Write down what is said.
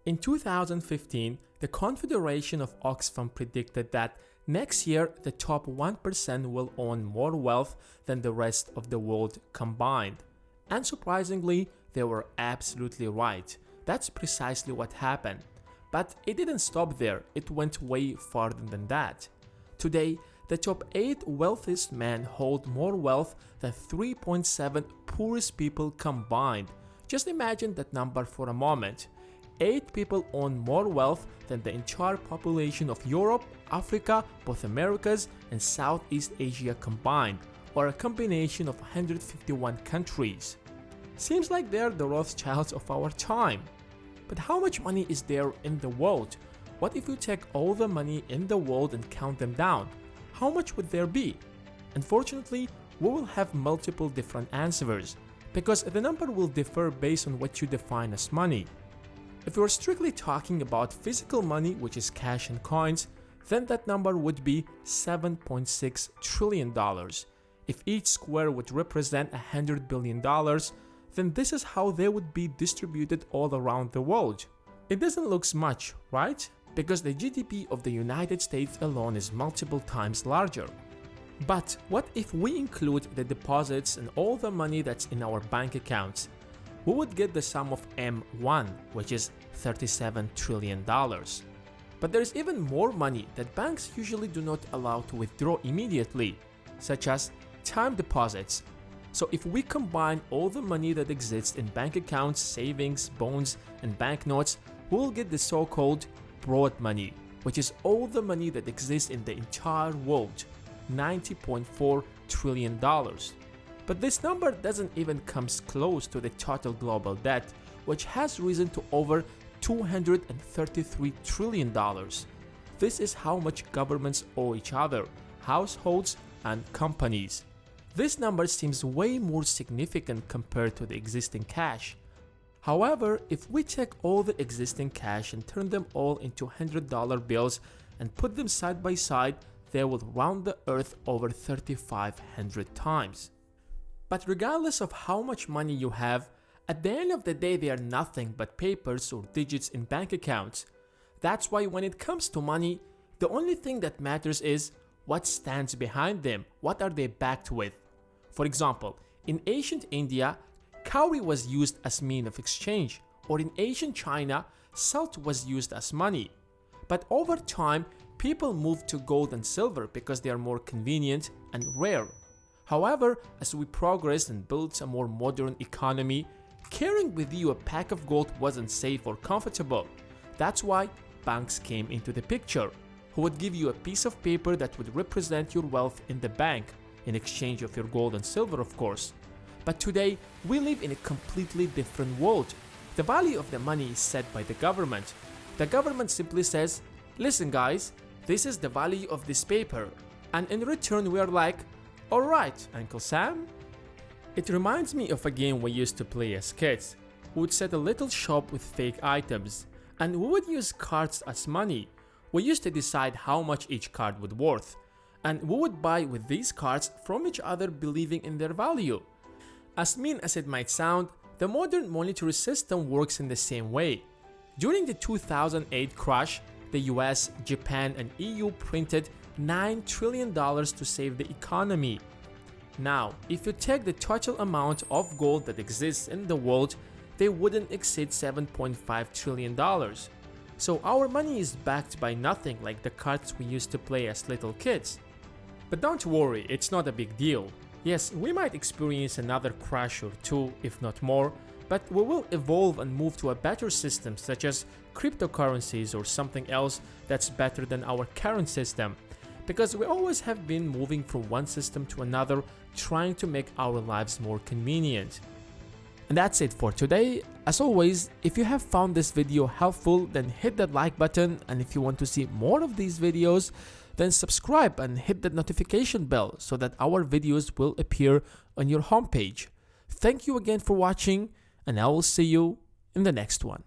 In 2015, the Confederation of Oxfam predicted that next year the top 1% will own more wealth than the rest of the world combined. And surprisingly, they were absolutely right. That's precisely what happened. But it didn't stop there, it went way farther than that. Today, the top 8 wealthiest men hold more wealth than 3.7 poorest people combined. Just imagine that number for a moment. 8 people own more wealth than the entire population of Europe, Africa, both Americas, and Southeast Asia combined, or a combination of 151 countries. Seems like they're the Rothschilds of our time. But how much money is there in the world? What if you take all the money in the world and count them down? How much would there be? Unfortunately, we will have multiple different answers, because the number will differ based on what you define as money. If you're strictly talking about physical money, which is cash and coins, then that number would be $7.6 trillion. If each square would represent $100 billion, then this is how they would be distributed all around the world. It doesn't look much, right? Because the GDP of the United States alone is multiple times larger. But what if we include the deposits and all the money that's in our bank accounts? We would get the sum of M1, which is $37 trillion. But there's even more money that banks usually do not allow to withdraw immediately, such as time deposits. So if we combine all the money that exists in bank accounts, savings, bonds, and banknotes, we'll get the so-called broad money, which is all the money that exists in the entire world, $90.4 trillion. But this number doesn't even come close to the total global debt, which has risen to over $233 trillion. This is how much governments owe each other, households, and companies. This number seems way more significant compared to the existing cash. However, if we take all the existing cash and turn them all into $100 bills and put them side by side, they will round the earth over 3,500 times. But regardless of how much money you have, at the end of the day they are nothing but papers or digits in bank accounts. That's why when it comes to money, the only thing that matters is what stands behind them, what are they backed with. For example, in ancient India, cowrie was used as means of exchange, or in ancient China, salt was used as money. But over time, people moved to gold and silver because they are more convenient and rare. However, as we progressed and built a more modern economy, carrying with you a pack of gold wasn't safe or comfortable. That's why banks came into the picture, who would give you a piece of paper that would represent your wealth in the bank, in exchange of your gold and silver, of course. But today, we live in a completely different world. The value of the money is set by the government. The government simply says, listen guys, this is the value of this paper. And in return, we are like, alright, Uncle Sam. It reminds me of a game we used to play as kids. We would set a little shop with fake items, and we would use cards as money. We used to decide how much each card would worth, and we would buy with these cards from each other believing in their value. As mean as it might sound, the modern monetary system works in the same way. During the 2008 crash, the US, Japan, and EU printed $9 trillion to save the economy. Now, if you take the total amount of gold that exists in the world, they wouldn't exceed $7.5 trillion. So our money is backed by nothing like the cards we used to play as little kids. But don't worry, it's not a big deal. Yes, we might experience another crash or two, if not more, but we will evolve and move to a better system such as cryptocurrencies or something else that's better than our current system. Because we always have been moving from one system to another, trying to make our lives more convenient. And that's it for today. As always, if you have found this video helpful, then hit that like button, and if you want to see more of these videos, then subscribe and hit that notification bell so that our videos will appear on your homepage. Thank you again for watching, and I will see you in the next one.